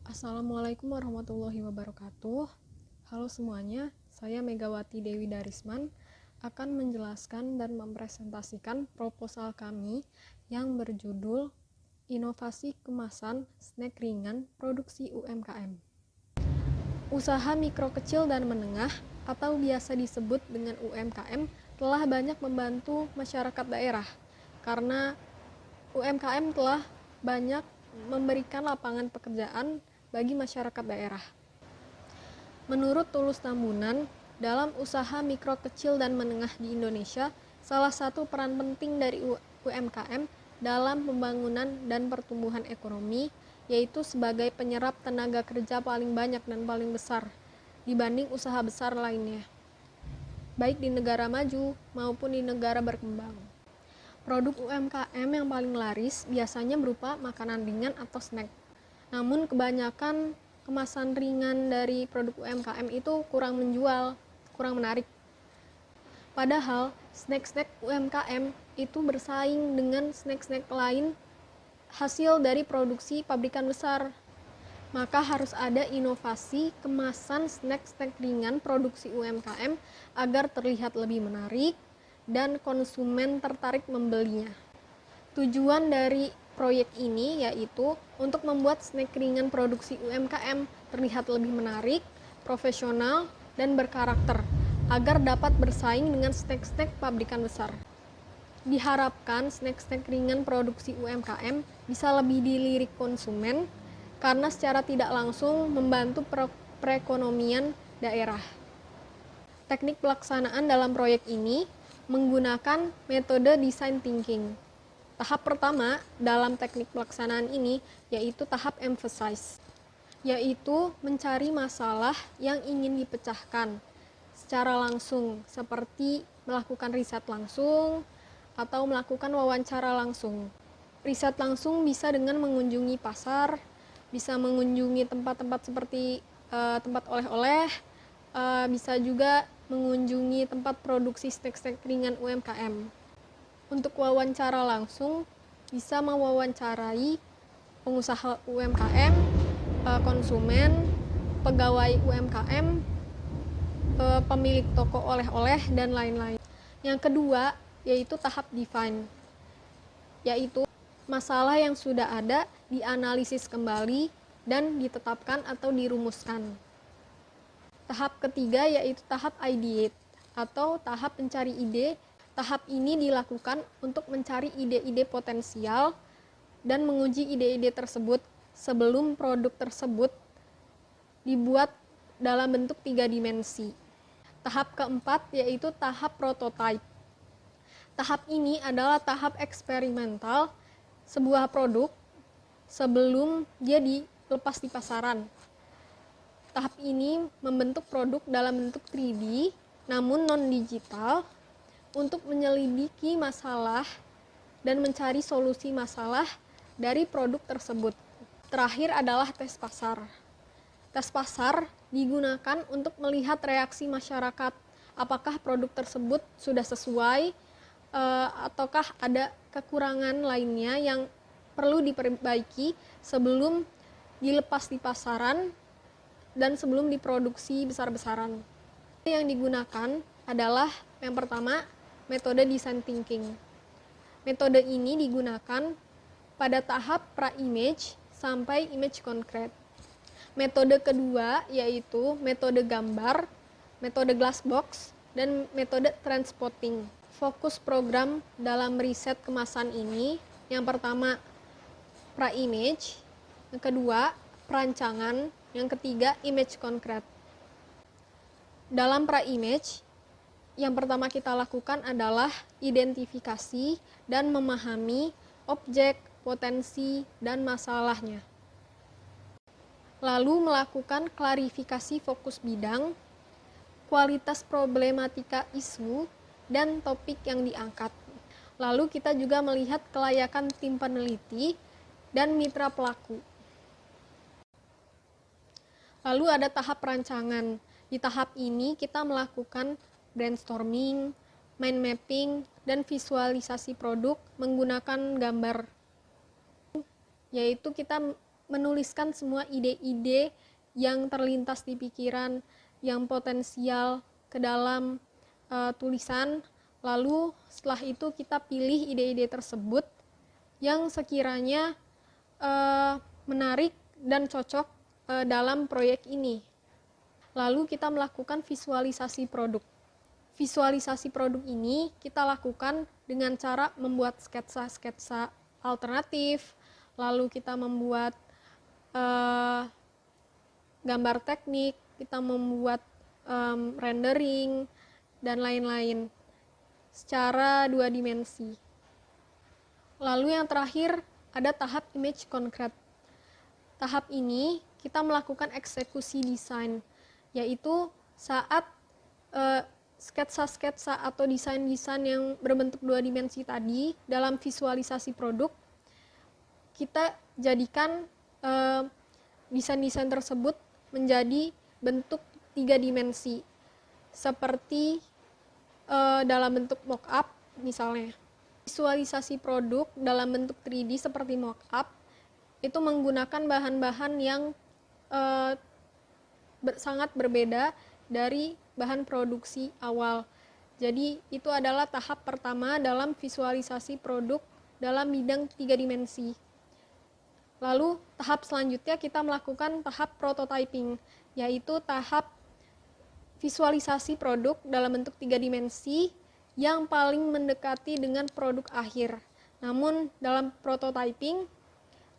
Assalamualaikum warahmatullahi wabarakatuh. Halo semuanya, saya Megawati Dewi Darisman akan menjelaskan dan mempresentasikan proposal kami yang berjudul Inovasi Kemasan Snack Ringan Produksi UMKM. Usaha mikro kecil dan menengah atau biasa disebut dengan UMKM telah banyak membantu masyarakat daerah karena UMKM telah banyak memberikan lapangan pekerjaan bagi masyarakat daerah. Menurut Tulus Tambunan, dalam usaha mikro kecil dan menengah di Indonesia, salah satu peran penting dari UMKM dalam pembangunan dan pertumbuhan ekonomi yaitu sebagai penyerap tenaga kerja paling banyak dan paling besar dibanding usaha besar lainnya, baik di negara maju maupun di negara berkembang. Produk UMKM yang paling laris biasanya berupa makanan ringan atau snack. Namun kebanyakan kemasan ringan dari produk UMKM itu kurang menjual, kurang menarik. Padahal snack-snack UMKM itu bersaing dengan snack-snack lain hasil dari produksi pabrikan besar. Maka harus ada inovasi kemasan snack-snack ringan produksi UMKM agar terlihat lebih menarik dan konsumen tertarik membelinya. Tujuan dari proyek ini yaitu untuk membuat snack ringan produksi UMKM terlihat lebih menarik, profesional, dan berkarakter agar dapat bersaing dengan snack-snack pabrikan besar. Diharapkan snack-snack ringan produksi UMKM bisa lebih dilirik konsumen karena secara tidak langsung membantu perekonomian daerah. Teknik pelaksanaan dalam proyek ini menggunakan metode design thinking. Tahap pertama dalam teknik pelaksanaan ini yaitu tahap emphasize, yaitu mencari masalah yang ingin dipecahkan secara langsung, seperti melakukan riset langsung atau melakukan wawancara langsung. Riset langsung bisa dengan mengunjungi pasar, bisa mengunjungi tempat-tempat seperti tempat oleh-oleh, bisa juga mengunjungi tempat produksi snack-snack ringan UMKM. Untuk wawancara langsung, bisa mewawancarai pengusaha UMKM, konsumen, pegawai UMKM, pemilik toko oleh-oleh, dan lain-lain. Yang kedua, yaitu tahap define, yaitu masalah yang sudah ada dianalisis kembali dan ditetapkan atau dirumuskan. Tahap ketiga, yaitu tahap ideate, atau tahap mencari ide. Tahap ini dilakukan untuk mencari ide-ide potensial dan menguji ide-ide tersebut sebelum produk tersebut dibuat dalam bentuk 3 dimensi. Tahap keempat yaitu tahap prototype. Tahap ini adalah tahap eksperimental sebuah produk sebelum dia dilepas di pasaran. Tahap ini membentuk produk dalam bentuk 3D namun non-digital untuk menyelidiki masalah dan mencari solusi masalah dari produk tersebut. Terakhir adalah tes pasar. Tes pasar digunakan untuk melihat reaksi masyarakat, apakah produk tersebut sudah sesuai ataukah ada kekurangan lainnya yang perlu diperbaiki sebelum dilepas di pasaran dan sebelum diproduksi besar-besaran. Yang digunakan adalah yang pertama, metode design thinking. Metode ini digunakan pada tahap pra-image sampai image konkret. Metode kedua yaitu metode gambar, metode glass box, dan metode trendspotting. Fokus program dalam riset kemasan ini, yang pertama pra-image, yang kedua perancangan, yang ketiga image konkret. Dalam pra-image, yang pertama kita lakukan adalah identifikasi dan memahami objek, potensi, dan masalahnya. Lalu melakukan klarifikasi fokus bidang, kualitas problematika isu, dan topik yang diangkat. Lalu kita juga melihat kelayakan tim peneliti dan mitra pelaku. Lalu ada tahap perancangan. Di tahap ini kita melakukan brainstorming, mind mapping, dan visualisasi produk menggunakan gambar. Yaitu kita menuliskan semua ide-ide yang terlintas di pikiran, yang potensial ke dalam tulisan. Lalu setelah itu kita pilih ide-ide tersebut yang sekiranya menarik dan cocok dalam proyek ini. Lalu kita melakukan visualisasi produk. Visualisasi produk ini kita lakukan dengan cara membuat sketsa-sketsa alternatif, lalu kita membuat gambar teknik, kita membuat rendering, dan lain-lain secara 2 dimensi. Lalu yang terakhir ada tahap image concrete. Tahap ini kita melakukan eksekusi desain, yaitu saat sketsa-sketsa atau desain-desain yang berbentuk 2 dimensi tadi dalam visualisasi produk, kita jadikan desain-desain tersebut menjadi bentuk 3 dimensi, seperti dalam bentuk mock-up misalnya. Visualisasi produk dalam bentuk 3D seperti mock-up itu menggunakan bahan-bahan yang sangat berbeda dari bahan produksi awal. Jadi itu adalah tahap pertama dalam visualisasi produk dalam bidang 3 dimensi. Lalu tahap selanjutnya kita melakukan tahap prototyping, yaitu tahap visualisasi produk dalam bentuk 3 dimensi yang paling mendekati dengan produk akhir. Namun dalam prototyping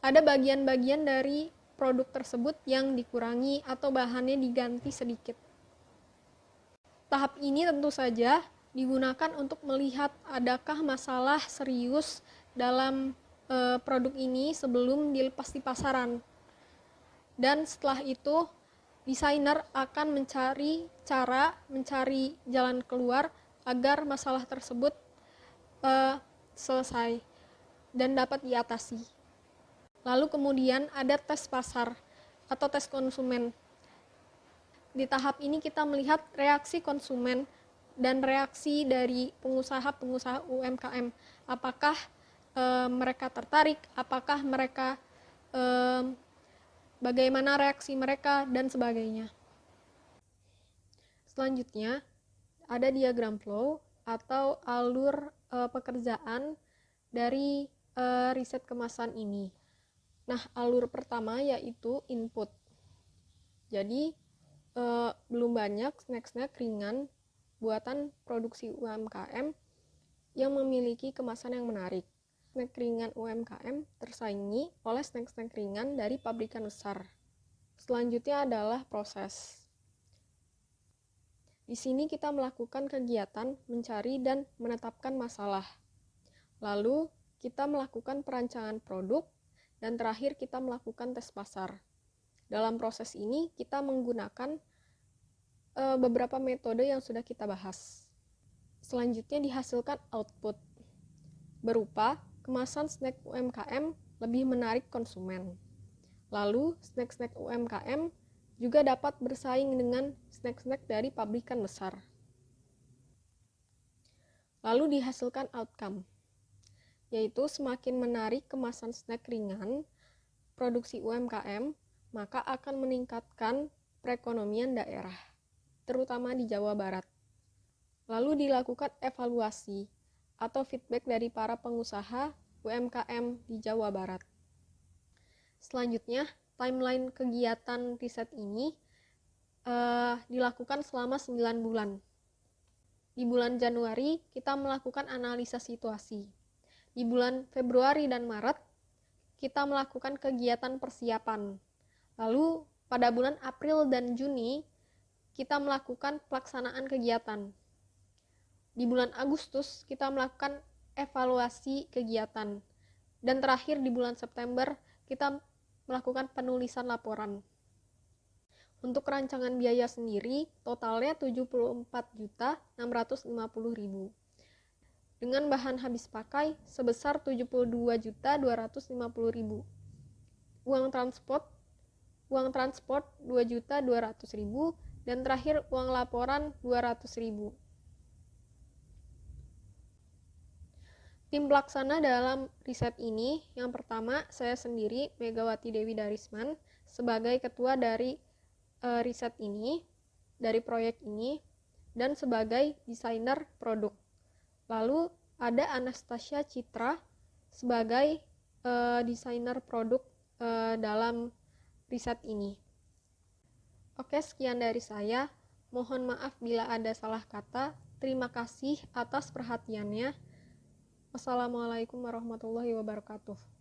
ada bagian-bagian dari produk tersebut yang dikurangi atau bahannya diganti sedikit. Tahap ini tentu saja digunakan untuk melihat adakah masalah serius dalam produk ini sebelum dilepas di pasaran. Dan setelah itu desainer akan mencari jalan keluar agar masalah tersebut selesai dan dapat diatasi. Lalu kemudian ada tes pasar atau tes konsumen. Di tahap ini kita melihat reaksi konsumen dan reaksi dari pengusaha-pengusaha UMKM. Apakah mereka tertarik, apakah mereka bagaimana reaksi mereka, dan sebagainya. Selanjutnya, ada diagram flow atau alur pekerjaan dari riset kemasan ini. Nah, alur pertama yaitu input. Jadi, belum banyak snack-snack ringan buatan produksi UMKM yang memiliki kemasan yang menarik. Snack ringan UMKM tersaingi oleh snack-snack ringan dari pabrikan besar. Selanjutnya adalah proses. Di sini kita melakukan kegiatan mencari dan menetapkan masalah. Lalu kita melakukan perancangan produk dan terakhir kita melakukan tes pasar. Dalam proses ini kita menggunakan beberapa metode yang sudah kita bahas. Selanjutnya dihasilkan output berupa kemasan snack UMKM lebih menarik konsumen. Lalu snack-snack UMKM juga dapat bersaing dengan snack-snack dari pabrikan besar. Lalu dihasilkan outcome, yaitu semakin menarik kemasan snack ringan produksi UMKM, maka akan meningkatkan perekonomian daerah, terutama di Jawa Barat. Lalu dilakukan evaluasi atau feedback dari para pengusaha UMKM di Jawa Barat. Selanjutnya, timeline kegiatan riset ini dilakukan selama 9 bulan. Di bulan Januari, kita melakukan analisa situasi. Di bulan Februari dan Maret, kita melakukan kegiatan persiapan. Lalu, pada bulan April dan Juni, kita melakukan pelaksanaan kegiatan. Di bulan Agustus, kita melakukan evaluasi kegiatan. Dan terakhir di bulan September, kita melakukan penulisan laporan. Untuk rancangan biaya sendiri, totalnya 74.650.000. Dengan bahan habis pakai sebesar 72.250.000. Uang transport 2.200.000 dan terakhir uang laporan 200.000. Tim pelaksana dalam riset ini, yang pertama saya sendiri, Megawati Dewi Darisman, sebagai ketua dari riset ini, dari proyek ini, dan sebagai desainer produk. Lalu ada Anastasia Citra sebagai desainer produk dalam riset ini. Oke, sekian dari saya. Mohon maaf bila ada salah kata. Terima kasih atas perhatiannya. Wassalamualaikum warahmatullahi wabarakatuh.